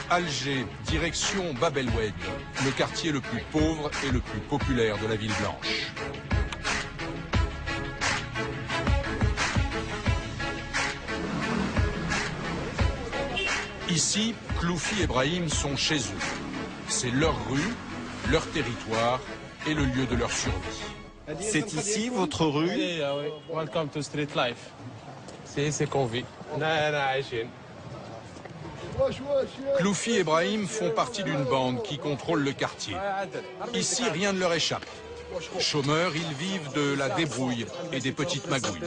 Alger, direction Bab el Oued, le quartier le plus pauvre et le plus populaire de la ville blanche. Ici, Khloufi et Brahim sont chez eux. C'est leur rue, leur territoire et le lieu de leur survie. C'est ici votre rue? Welcome to street life. C'est qu'on vit. Khloufi et Brahim font partie d'une bande qui contrôle le quartier. Ici, rien ne leur échappe. Chômeurs, ils vivent de la débrouille et des petites magouilles.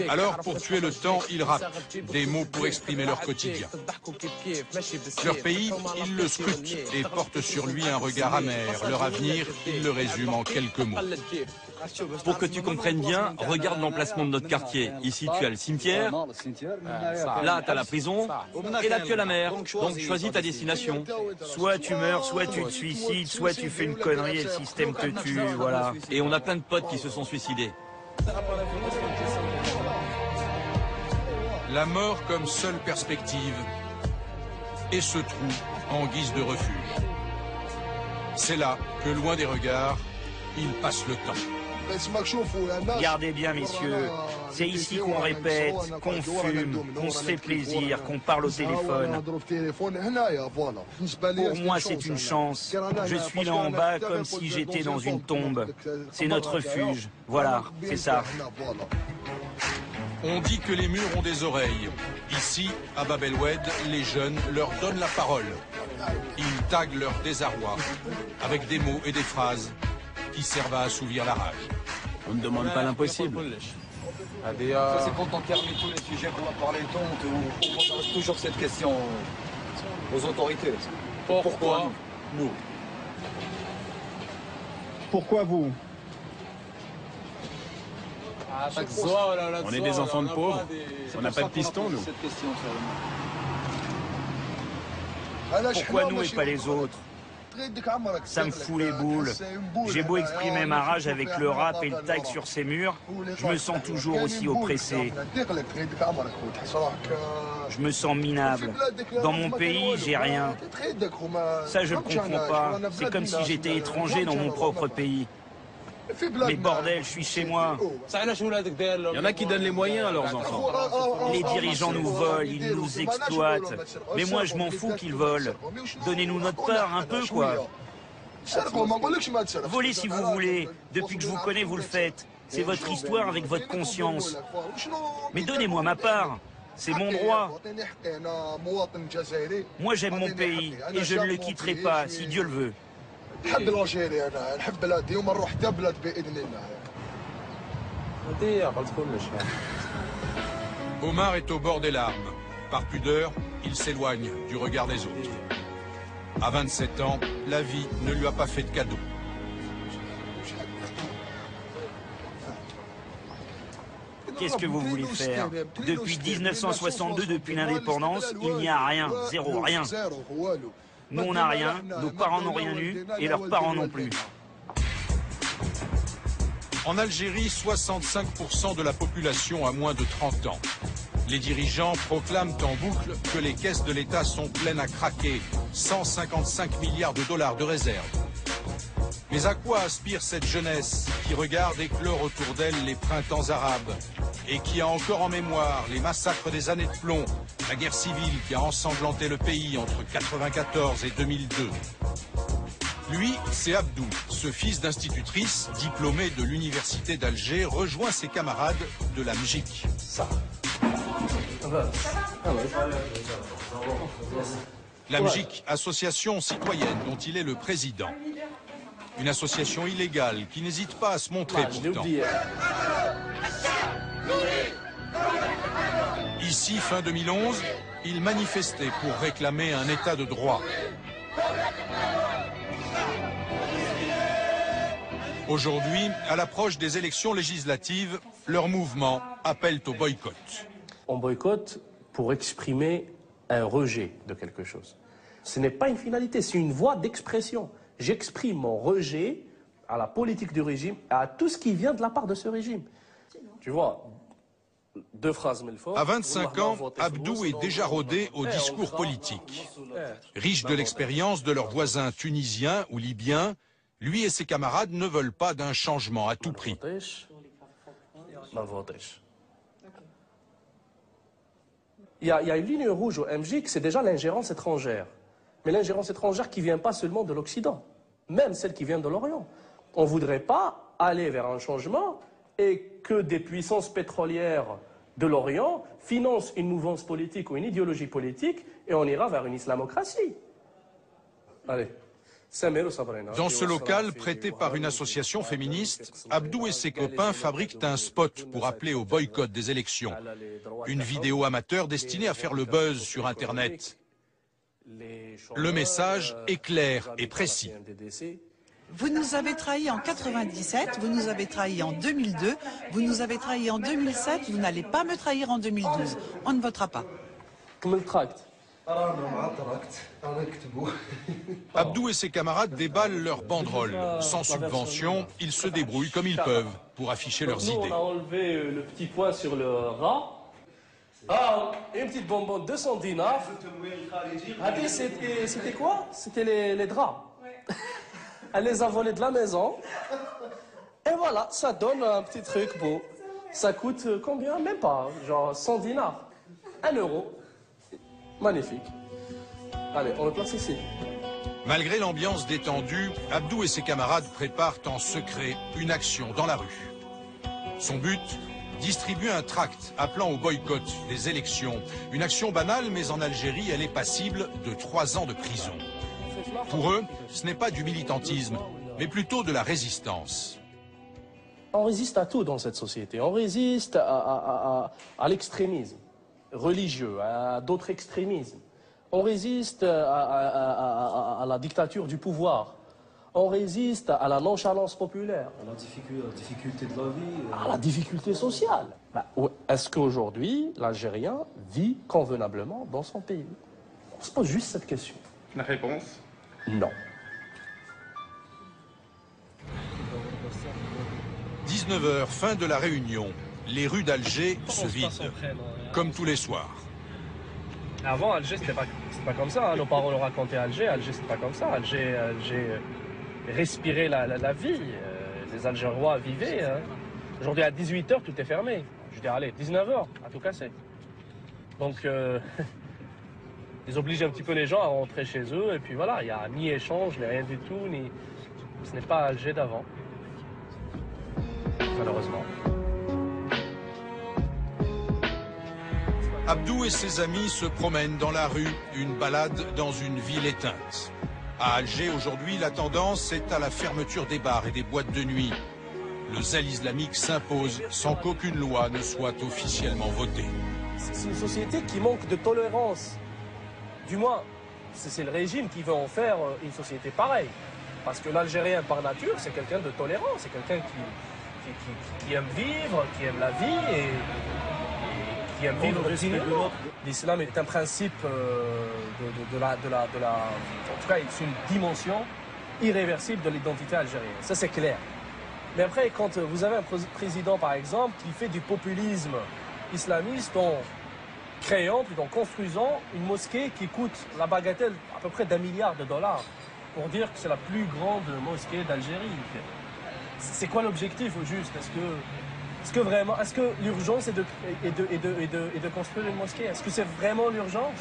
Alors, pour tuer le temps, ils rappent des mots pour exprimer leur quotidien. Leur pays, ils le scrutent et portent sur lui un regard amer. Leur avenir, ils le résument en quelques mots. Pour que tu comprennes bien, regarde l'emplacement de notre quartier. Ici, tu as le cimetière. Là, tu as la prison. Et là, tu as la mer. Donc, choisis ta destination. Soit tu meurs, soit tu te suicides, soit tu fais une connerie et le système te tue, voilà. Et on a plein de potes qui se sont suicidés. La mort comme seule perspective et ce trou en guise de refuge. C'est là que, loin des regards, ils passent le temps. Regardez bien, messieurs, c'est ici qu'on répète, qu'on fume, qu'on se fait plaisir, qu'on parle au téléphone. Pour moi, c'est une chance. Je suis là en bas comme si j'étais dans une tombe. C'est notre refuge. Voilà, c'est ça. On dit que les murs ont des oreilles. Ici, à Bab el Oued, les jeunes leur donnent la parole. Ils taguent leur désarroi avec des mots et des phrases qui servent à assouvir la rage. On ne demande pas l'impossible. Ça, c'est quand on termine tous les sujets qu'on va parler, on pose toujours cette question aux autorités. Pourquoi nous? Pourquoi vous? On est des enfants de pauvres. On n'a pas de piston, nous. Pourquoi nous et pas les autres? Ça me fout les boules. J'ai beau exprimer ma rage avec le rap et le tag sur ces murs, je me sens toujours aussi oppressé. Je me sens minable. Dans mon pays, j'ai rien. Ça, je ne comprends pas. C'est comme si j'étais étranger dans mon propre pays. Mais bordel, je suis chez moi. Il y en a qui donnent les moyens à leurs enfants. Les dirigeants nous volent, ils nous exploitent. Mais moi, je m'en fous qu'ils volent. Donnez-nous notre part, un peu, quoi. Volez si vous voulez. Depuis que je vous connais, vous le faites. C'est votre histoire avec votre conscience. Mais donnez-moi ma part. C'est mon droit. Moi, j'aime mon pays et je ne le quitterai pas, si Dieu le veut. Omar est au bord des larmes. Par pudeur, il s'éloigne du regard des autres. À 27 ans, la vie ne lui a pas fait de cadeau. Qu'est-ce que vous voulez faire? Depuis 1962, depuis l'indépendance, il n'y a rien, zéro, rien. Nous, on n'a rien, nos parents n'ont rien eu, et leurs parents non plus. En Algérie, 65% de la population a moins de 30 ans. Les dirigeants proclament en boucle que les caisses de l'État sont pleines à craquer, 155 milliards de dollars de réserve. Mais à quoi aspire cette jeunesse qui regarde éclore autour d'elle les printemps arabes et qui a encore en mémoire les massacres des années de plomb, la guerre civile qui a ensanglanté le pays entre 1994 et 2002. Lui, c'est Abdou, ce fils d'institutrice, diplômé de l'université d'Alger, rejoint ses camarades de la MJIC. La MJIC, association citoyenne dont il est le président. Une association illégale qui n'hésite pas à se montrer pourtant. Ici, fin 2011, il manifestait pour réclamer un état de droit. Aujourd'hui, à l'approche des élections législatives, leur mouvement appelle au boycott. On boycotte pour exprimer un rejet de quelque chose. Ce n'est pas une finalité, c'est une voie d'expression. J'exprime mon rejet à la politique du régime, à tout ce qui vient de la part de ce régime. Tu vois, Deux phrases, Melfort. À 25 ans, Abdou est déjà rodé au discours politique. Riche de l'expérience de leurs voisins tunisiens ou libyens, lui et ses camarades ne veulent pas d'un changement à tout prix. Il y a une ligne rouge au MJ, c'est déjà l'ingérence étrangère. Mais l'ingérence étrangère qui ne vient pas seulement de l'Occident, même celle qui vient de l'Orient. On ne voudrait pas aller vers un changement et que des puissances pétrolières de l'Orient financent une mouvance politique ou une idéologie politique et on ira vers une islamocratie. Allez. Dans ce local prêté par une association féministe, Abdou et ses copains fabriquent un spot pour appeler au boycott des élections. Une vidéo amateur destinée à faire le buzz sur Internet. Le message est clair et précis. Vous nous avez trahis en 97, vous nous avez trahis en 2002, vous nous avez trahis en 2007, vous n'allez pas me trahir en 2012. On ne votera pas. Abdou et ses camarades déballent leurs banderoles. Sans subvention, ils se débrouillent comme ils peuvent pour afficher leurs idées. On a enlevé le petit point sur le rat. Ah, une petite bonbonne, 200 dinars. C'était quoi? C'était les draps. Elle les a volés de la maison. Et voilà, ça donne un petit truc beau. Ça coûte combien? Même pas, genre 100 dinars. 1 euro. Magnifique. Allez, on le place ici. Malgré l'ambiance détendue, Abdou et ses camarades préparent en secret une action dans la rue. Son but, distribuer un tract appelant au boycott des élections. Une action banale, mais en Algérie, elle est passible de 3 ans de prison. Pour eux, ce n'est pas du militantisme, mais plutôt de la résistance. On résiste à tout dans cette société. On résiste à l'extrémisme religieux, à d'autres extrémismes. On résiste à la dictature du pouvoir. On résiste à la nonchalance populaire. À la difficulté de la vie. À la difficulté sociale. Est-ce qu'aujourd'hui, l'Algérien vit convenablement dans son pays? On se pose juste cette question. La réponse? Non. 19h, fin de la réunion. Les rues d'Alger se vident, comme tous les soirs. Avant, Alger, c'était pas comme ça. Hein. Nos parents le racontaient à Alger. Alger, c'était pas comme ça. Alger respirait la vie. Les Algérois vivaient. Hein. Aujourd'hui, à 18h, tout est fermé. Je dis, allez, 19h, à tout casser. Donc, ils obligent un petit peu les gens à rentrer chez eux. Et puis voilà, il n'y a ni échange, ni rien du tout. Ce n'est pas Alger d'avant. Malheureusement. Abdou et ses amis se promènent dans la rue, une balade dans une ville éteinte. À Alger, aujourd'hui, la tendance est à la fermeture des bars et des boîtes de nuit. Le zèle islamique s'impose sans qu'aucune loi ne soit officiellement votée. C'est une société qui manque de tolérance. Du moins, c'est le régime qui veut en faire une société pareille. Parce que l'Algérien, par nature, c'est quelqu'un de tolérant. C'est quelqu'un qui aime vivre, qui aime la vie et qui aime vivre dignement. L'islam est un principe en tout cas, c'est une dimension irréversible de l'identité algérienne. Ça, c'est clair. Mais après, quand vous avez un président, par exemple, qui fait du populisme islamiste en créant, puis en construisant une mosquée qui coûte la bagatelle à peu près d'1 milliard de dollars, pour dire que c'est la plus grande mosquée d'Algérie. C'est quoi l'objectif au juste? Est-ce que l'urgence est de construire une mosquée? Est-ce que c'est vraiment l'urgence?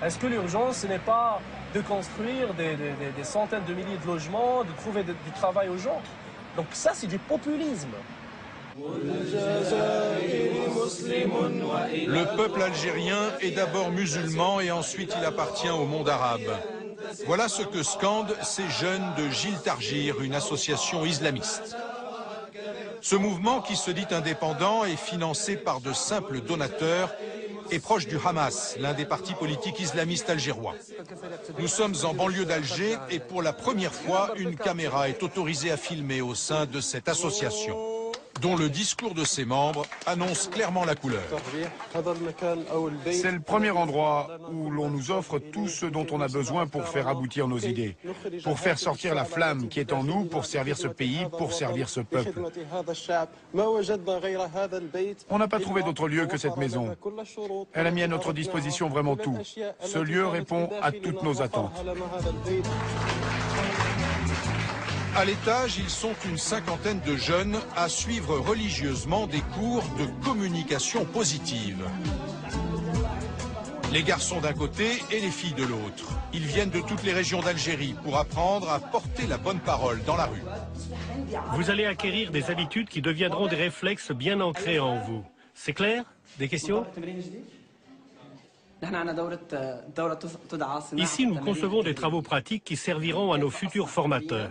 Est-ce que l'urgence, ce n'est pas de construire des centaines de milliers de logements, de trouver du travail aux gens? Donc ça, c'est du populisme. Le peuple algérien est d'abord musulman et ensuite il appartient au monde arabe. Voilà ce que scandent ces jeunes de Gil Targir, une association islamiste. Ce mouvement, qui se dit indépendant et financé par de simples donateurs, est proche du Hamas, l'un des partis politiques islamistes algérois. Nous sommes en banlieue d'Alger et pour la première fois, une caméra est autorisée à filmer au sein de cette association. dont le discours de ses membres annonce clairement la couleur. C'est le premier endroit où l'on nous offre tout ce dont on a besoin pour faire aboutir nos idées, pour faire sortir la flamme qui est en nous, pour servir ce pays, pour servir ce peuple. On n'a pas trouvé d'autre lieu que cette maison. Elle a mis à notre disposition vraiment tout. Ce lieu répond à toutes nos attentes. À l'étage, ils sont une cinquantaine de jeunes à suivre religieusement des cours de communication positive. Les garçons d'un côté et les filles de l'autre. Ils viennent de toutes les régions d'Algérie pour apprendre à porter la bonne parole dans la rue. Vous allez acquérir des habitudes qui deviendront des réflexes bien ancrés en vous. C'est clair? Des questions? Ici, nous concevons des travaux pratiques qui serviront à nos futurs formateurs.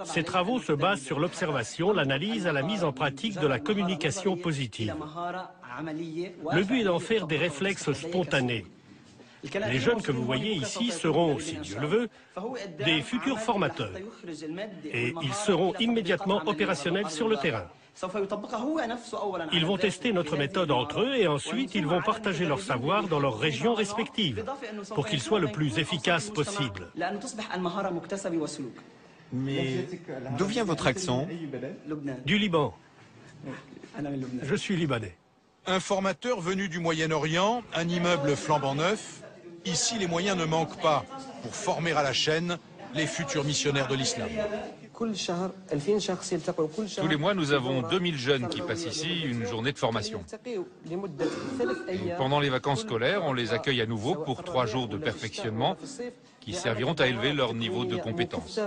Ces travaux se basent sur l'observation, l'analyse et la mise en pratique de la communication positive. Le but est d'en faire des réflexes spontanés. Les jeunes que vous voyez ici seront, si Dieu le veut, des futurs formateurs. Et ils seront immédiatement opérationnels sur le terrain. Ils vont tester notre méthode entre eux et ensuite ils vont partager leur savoir dans leurs régions respectives pour qu'il soit le plus efficace possible. Mais d'où vient votre accent? Du Liban. Je suis libanais. Un formateur venu du Moyen-Orient, un immeuble flambant neuf. Ici, les moyens ne manquent pas pour former à la chaîne les futurs missionnaires de l'islam. Tous les mois, nous avons 2000 jeunes qui passent ici une journée de formation. Pendant les vacances scolaires, on les accueille à nouveau pour 3 jours de perfectionnement qui serviront à élever leur niveau de compétence.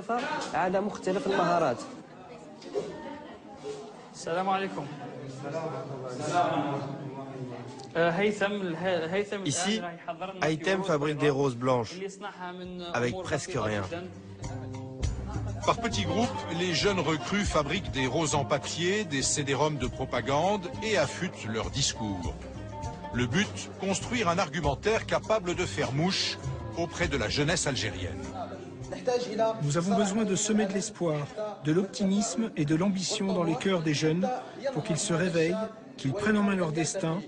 Ici, Haytham fabrique des roses blanches, avec presque rien. Par petits groupes, les jeunes recrues fabriquent des roses en papier, des CD-ROM de propagande et affûtent leurs discours. Le but, construire un argumentaire capable de faire mouche auprès de la jeunesse algérienne. Nous avons besoin de semer de l'espoir, de l'optimisme et de l'ambition dans les cœurs des jeunes pour qu'ils se réveillent, qu'ils prennent en main leur destin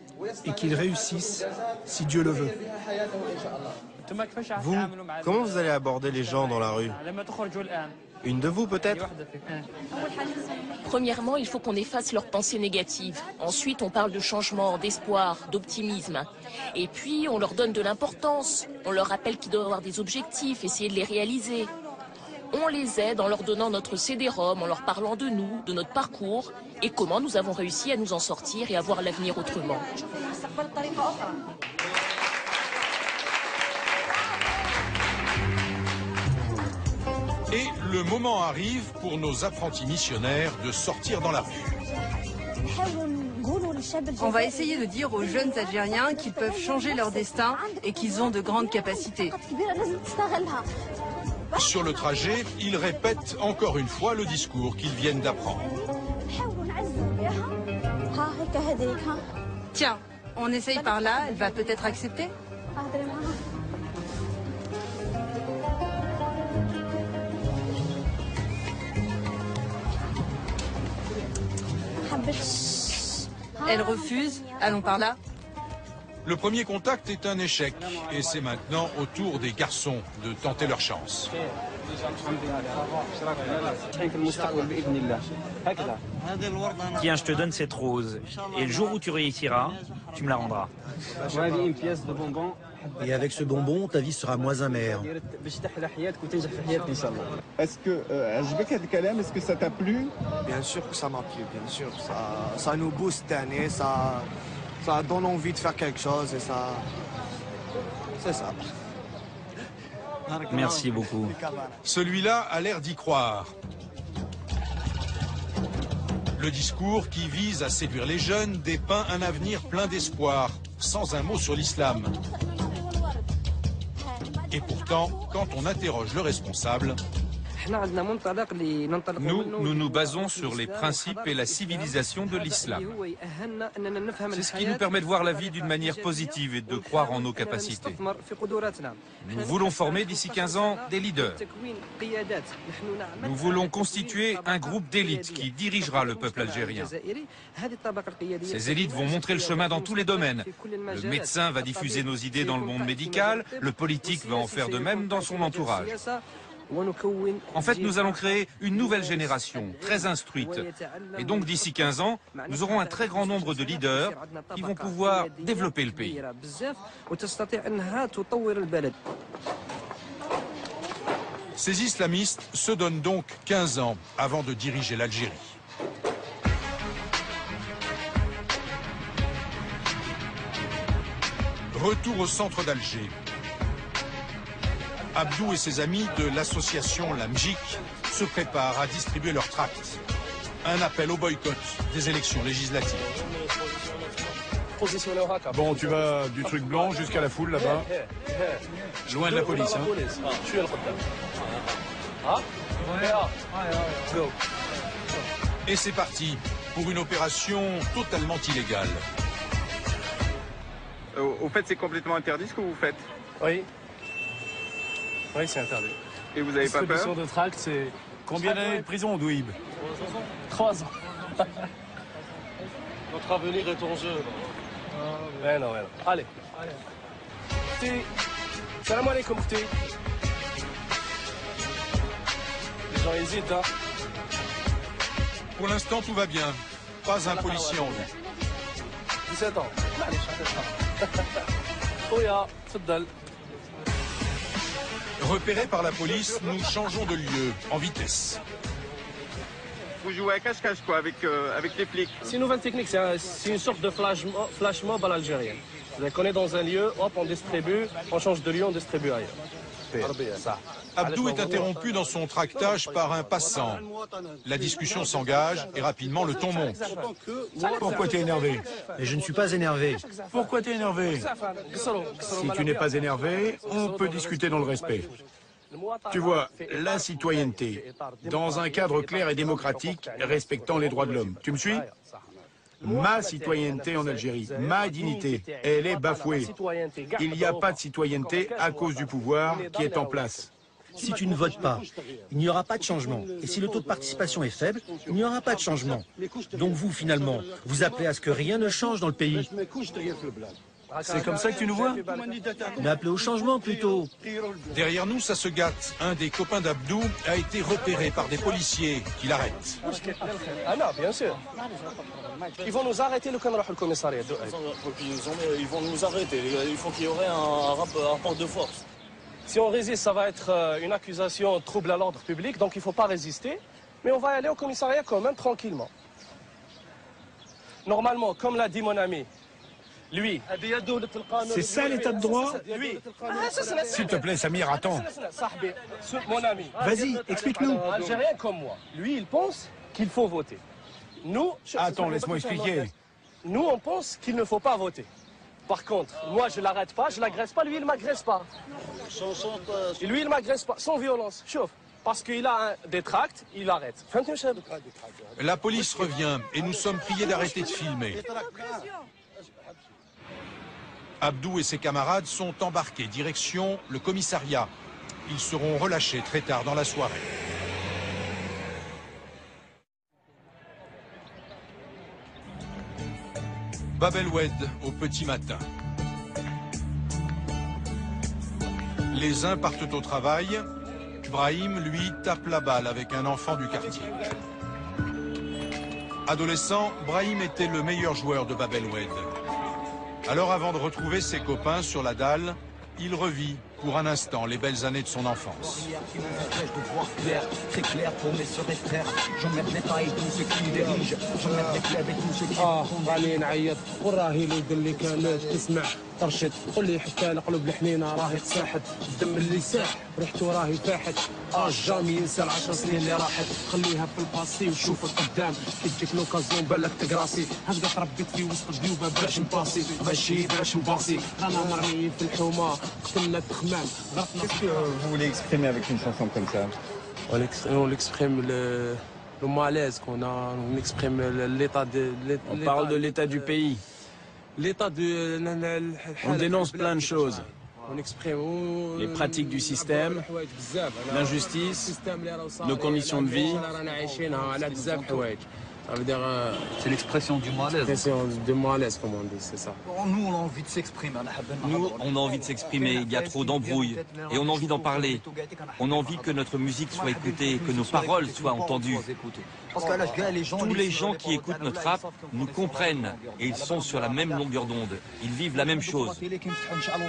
et qu'ils réussissent, si Dieu le veut. Vous, comment vous allez aborder les gens dans la rue? Une de vous peut-être? Premièrement, il faut qu'on efface leurs pensées négatives. Ensuite, on parle de changement, d'espoir, d'optimisme. Et puis, on leur donne de l'importance. On leur rappelle qu'ils doivent avoir des objectifs, essayer de les réaliser. On les aide en leur donnant notre CD-ROM, en leur parlant de nous, de notre parcours, et comment nous avons réussi à nous en sortir et à voir l'avenir autrement. Et le moment arrive pour nos apprentis missionnaires de sortir dans la rue. On va essayer de dire aux jeunes Algériens qu'ils peuvent changer leur destin et qu'ils ont de grandes capacités. Sur le trajet, ils répètent encore une fois le discours qu'ils viennent d'apprendre. Tiens, on essaye par là, elle va peut-être accepter. Elle refuse, allons par là. Le premier contact est un échec et c'est maintenant au tour des garçons de tenter leur chance. Tiens, je te donne cette rose. Et le jour où tu réussiras, tu me la rendras. Et avec ce bonbon, ta vie sera moins amère. Est-ce que ça t'a plu? Bien sûr que ça m'a plu, bien sûr. Ça nous booste cette année, ça donne envie de faire quelque chose et ça... C'est ça. Merci beaucoup. Celui-là a l'air d'y croire. Le discours qui vise à séduire les jeunes dépeint un avenir plein d'espoir, sans un mot sur l'islam. Et pourtant, quand on interroge le responsable, Nous nous basons sur les principes et la civilisation de l'islam. C'est ce qui nous permet de voir la vie d'une manière positive et de croire en nos capacités. Nous voulons former d'ici 15 ans des leaders. Nous voulons constituer un groupe d'élite qui dirigera le peuple algérien. Ces élites vont montrer le chemin dans tous les domaines. Le médecin va diffuser nos idées dans le monde médical, le politique va en faire de même dans son entourage. En fait, nous allons créer une nouvelle génération, très instruite. Et donc, d'ici 15 ans, nous aurons un très grand nombre de leaders qui vont pouvoir développer le pays. Ces islamistes se donnent donc 15 ans avant de diriger l'Algérie. Retour au centre d'Alger. Abdou et ses amis de l'association La Mjik se préparent à distribuer leurs tracts. Un appel au boycott des élections législatives. Bon, tu vas du truc blanc jusqu'à la foule là-bas. Loin de la police, hein. Et c'est parti pour une opération totalement illégale. Au fait, c'est complètement interdit ce que vous faites? Oui. Oui, c'est interdit. Et vous n'avez pas peur? Distribution de tracts, c'est... Combien d'années de prison, Douib? 3 ans. Notre avenir est en jeu. Ouais, non. Allez. Salam alaikum, les gens hésitent, hein. Pour l'instant, tout va bien. Pas un policier en vue. 17 ans. Oya, tfaddal. Repérés par la police, nous changeons de lieu en vitesse. Vous jouez à cache-cache, quoi, avec les flics? C'est une nouvelle technique, c'est une sorte de flash mob à l'algérienne. On est dans un lieu, hop, on distribue, on change de lieu, on distribue ailleurs. Abdou est interrompu dans son tractage par un passant. La discussion s'engage et rapidement le ton monte. Pourquoi t'es énervé? Et je ne suis pas énervé. Pourquoi t'es énervé? Si tu n'es pas énervé, on peut discuter dans le respect. Tu vois, la citoyenneté, dans un cadre clair et démocratique, respectant les droits de l'homme. Tu me suis? Ma citoyenneté en Algérie, ma dignité, elle est bafouée. Il n'y a pas de citoyenneté à cause du pouvoir qui est en place. Si tu ne votes pas, il n'y aura pas de changement. Et si le taux de participation est faible, il n'y aura pas de changement. Donc vous, finalement, vous appelez à ce que rien ne change dans le pays. C'est comme ça que tu nous vois? Mais appelez au changement plutôt. Derrière nous, ça se gâte. Un des copains d'Abdou a été repéré par des policiers qui l'arrêtent. Ah non, bien sûr. Ils vont nous arrêter le commissariat. Ils vont nous arrêter. Il faut qu'il y aurait un rapport de force. Si on résiste, ça va être une accusation de trouble à l'ordre public, donc il ne faut pas résister. Mais on va aller au commissariat quand même, tranquillement. Normalement, comme l'a dit mon ami, lui... C'est ça l'état de droit? Lui... S'il te plaît, Samir, attends. Mon ami... Vas-y, explique-nous. Algérien comme moi. Lui, il pense qu'il faut voter. Nous... Attends, laisse-moi expliquer. Nous, on pense qu'il ne faut pas voter. Par contre, moi, je l'arrête pas, je l'agresse pas, lui, il m'agresse pas. Lui, il m'agresse pas, sans violence. Chauffe. Parce qu'il a des tracts, il arrête. La police revient et nous sommes priés d'arrêter de filmer. Abdou et ses camarades sont embarqués direction le commissariat. Ils seront relâchés très tard dans la soirée. Bab El Oued au petit matin. Les uns partent au travail. Brahim, lui, tape la balle avec un enfant du quartier. Adolescent, Brahim était le meilleur joueur de Bab El Oued. Alors avant de retrouver ses copains sur la dalle, il revit pour un instant les belles années de son enfance. Très clair pour mes sœurs et frères. J'emmerde l'État et tous ceux qui dirigent. J'emmerde les clubs et tous ceux qui راني نعيط وراهي الود اللي كانت تسمع طرشت قول لي حتى القلوب الحنينه راهي تصاحت الدم اللي ساح ريحته راهي فاحت جامي ينسى ال10 سنين اللي راحت خليها في الباسي وشوف القدام كي تجيك لوكازيون بالك تقراسي هكذا تربيت في وسط الجيوبه باش نباسي ماشي باش نباسي رانا مرميين في الحومه قتلنا التخمام. Qu'est-ce que vous voulez exprimer avec une chanson comme ça? On exprime le malaise qu'on a, on exprime l'état de... On parle de l'état du pays. On dénonce plein de choses. Les pratiques du système, l'injustice, nos conditions de vie. Ça veut dire... c'est l'expression du malaise. L'expression du malaise, comme on dit, c'est ça. Nous, on a envie de s'exprimer. Nous, on a envie de s'exprimer. Il y a trop d'embrouilles. Et on a envie d'en parler. On a envie que notre musique soit écoutée, que nos paroles soient entendues. Tous les gens qui écoutent notre rap nous comprennent. Et ils sont sur la même longueur d'onde. Ils vivent la même chose.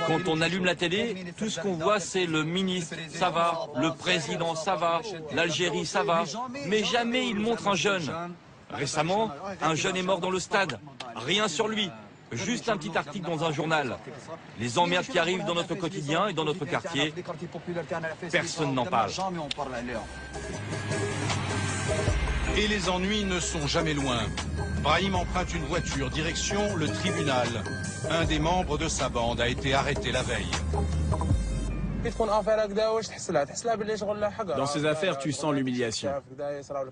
Quand on allume la télé, tout ce qu'on voit, c'est le ministre, ça va. Le président, ça va. L'Algérie, ça va. Mais jamais ils montrent un jeune. Récemment, un jeune est mort dans le stade. Rien sur lui. Juste un petit article dans un journal. Les emmerdes qui arrivent dans notre quotidien et dans notre quartier, personne n'en parle. Et les ennuis ne sont jamais loin. Brahim emprunte une voiture, direction le tribunal. Un des membres de sa bande a été arrêté la veille. Dans ces affaires, tu sens l'humiliation.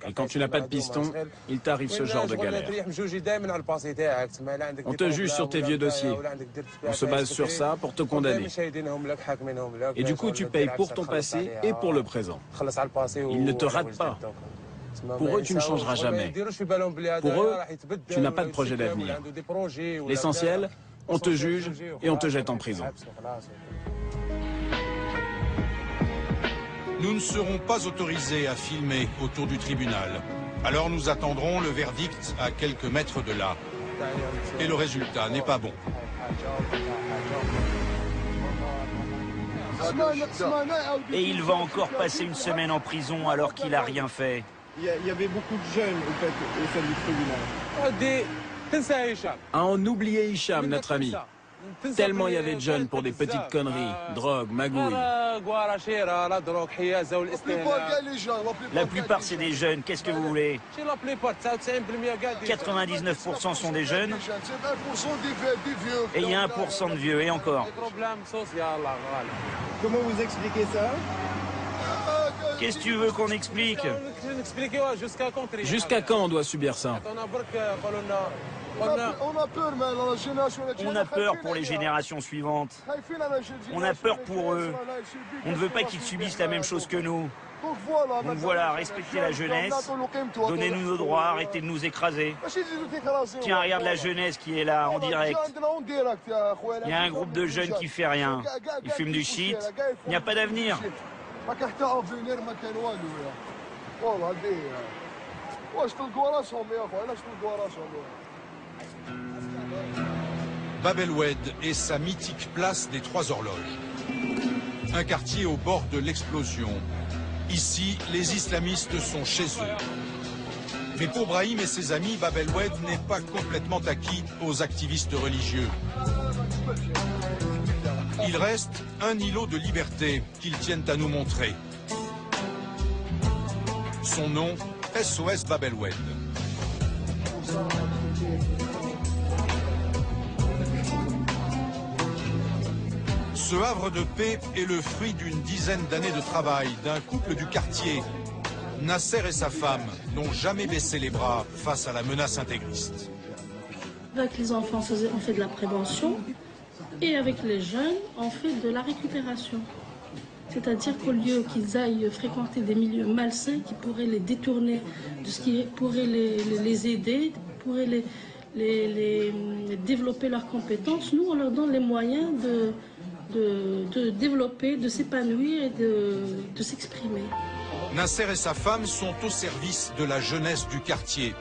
Et quand tu n'as pas de piston, il t'arrive ce genre de galère. On te juge sur tes vieux dossiers. On se base sur ça pour te condamner. Et du coup, tu payes pour ton passé et pour le présent. Ils ne te ratent pas. Pour eux, tu ne changeras jamais. Pour eux, tu n'as pas de projet d'avenir. L'essentiel, on te juge et on te jette en prison. Nous ne serons pas autorisés à filmer autour du tribunal. Alors nous attendrons le verdict à quelques mètres de là. Et le résultat n'est pas bon. Et il va encore passer une semaine en prison alors qu'il n'a rien fait. Il y avait beaucoup de jeunes au sein du tribunal. À en oublier Hicham, notre ami. Tellement il y avait de jeunes pour des petites conneries, drogue, magouilles. La plupart c'est des jeunes, qu'est-ce que vous voulez? 99% sont des jeunes. Et il y a 1% de vieux, et encore. Comment vous expliquez ça? Qu'est-ce que tu veux qu'on explique? Jusqu'à quand on doit subir ça? On a peur pour les générations suivantes. On a peur pour eux. On ne veut pas qu'ils subissent la même chose que nous. Donc voilà, respectez la jeunesse, donnez-nous nos droits, arrêtez de nous écraser. Tiens, regarde la jeunesse qui est là, en direct. Il y a un groupe de jeunes qui fait rien. Ils fument du shit, il n'y a pas d'avenir. Bab el Oued est sa mythique place des Trois Horloges. Un quartier au bord de l'explosion. Ici, les islamistes sont chez eux. Mais pour Brahim et ses amis, Bab el Oued n'est pas complètement acquis aux activistes religieux. Il reste un îlot de liberté qu'ils tiennent à nous montrer. Son nom, SOS Bab el Oued. Ce havre de paix est le fruit d'une dizaine d'années de travail d'un couple du quartier. Nasser et sa femme n'ont jamais baissé les bras face à la menace intégriste. Avec les enfants, on fait de la prévention et avec les jeunes, on fait de la récupération. C'est-à-dire qu'au lieu qu'ils aillent fréquenter des milieux malsains qui pourraient les détourner de ce qui pourrait les aider, pourrait les développer leurs compétences, nous on leur donne les moyens de développer, de s'épanouir et de s'exprimer. Nasser et sa femme sont au service de la jeunesse du quartier.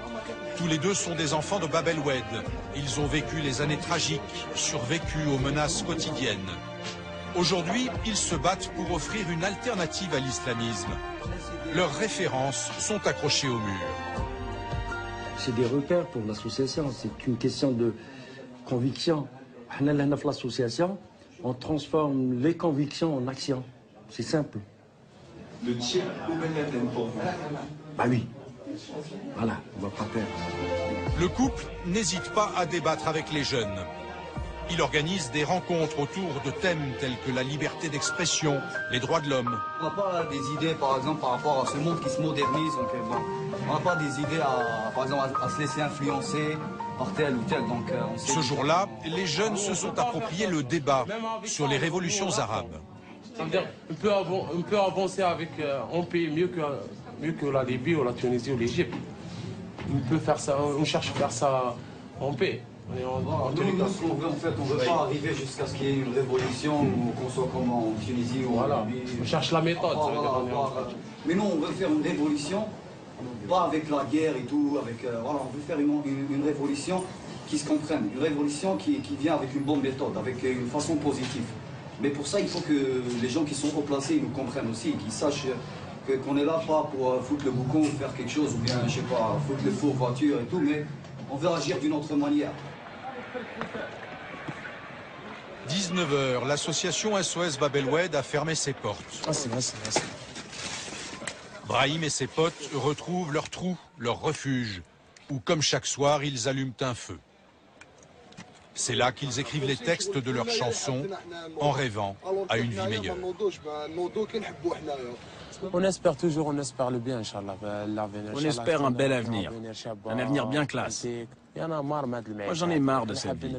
Tous les deux sont des enfants de Bab el Oued. Ils ont vécu les années tragiques, survécu aux menaces quotidiennes. Aujourd'hui, ils se battent pour offrir une alternative à l'islamisme. Leurs références sont accrochées au mur. C'est des repères pour l'association, c'est une question de conviction. L'association, on transforme les convictions en action. C'est simple. Le tir ou Ben Laden pour vous? Bah oui. Voilà, on va pas perdre. Le couple n'hésite pas à débattre avec les jeunes. Il organise des rencontres autour de thèmes tels que la liberté d'expression, les droits de l'homme. On n'a pas des idées, par exemple, par rapport à ce monde qui se modernise. Donc, on n'a pas des idées, par exemple, à se laisser influencer par tel ou tel. Donc, Ce jour-là, les jeunes se sont appropriés le débat sur les révolutions arabes. C'est-à-dire, on peut avancer avec un pays mieux que la Libye ou la Tunisie ou l'Égypte. On peut faire ça, on cherche à faire ça en paix. Nous, ce qu'on veut, en fait, on ne veut pas arriver jusqu'à ce qu'il y ait une révolution ou qu'on soit comme en Tunisie ou en Libye. On cherche la méthode. Mais nous, on veut faire une révolution, pas avec la guerre et tout, voilà, on veut faire une révolution qui se comprenne, une révolution qui vient avec une bonne méthode, avec une façon positive. Mais pour ça, il faut que les gens qui sont haut placés nous comprennent aussi, qu'ils sachent qu'on est là pas pour foutre le boucon ou faire quelque chose, ou bien, je sais pas, foutre le faux voiture et tout, mais on veut agir d'une autre manière. 19h, l'association SOS Bab El Oued a fermé ses portes. Brahim et ses potes retrouvent leur trou, leur refuge, où comme chaque soir, ils allument un feu. C'est là qu'ils écrivent les textes de leurs chansons, en rêvant à une vie meilleure. On espère toujours, on espère le bien, Inch'Allah. On espère un bel avenir bien classe. Moi, j'en ai marre de cette vie.